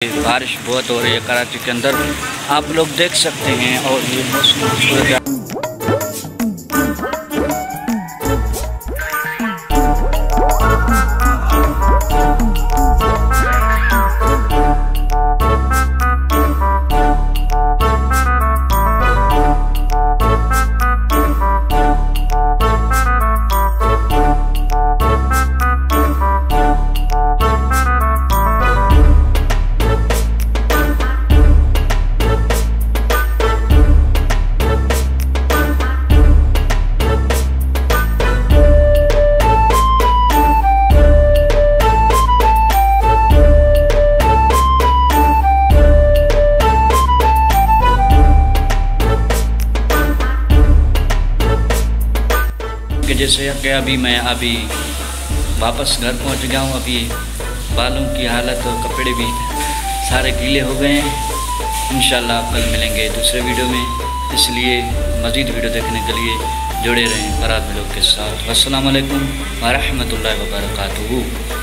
बारिश बहुत हो रही है कराची के अंदर, आप लोग देख सकते हैं। और ये मौसम जैसे कि अभी मैं वापस घर पहुंच गया हूँ। अभी बालों की हालत और कपड़े भी सारे गीले हो गए हैं। इंशाल्लाह कल मिलेंगे दूसरे वीडियो में, इसलिए मज़ीद वीडियो देखने के लिए जुड़े रहें फरहाद व्लॉग के साथ। अस्सलाम वालेकुम व रहमतुल्लाहि व बरकातुहू।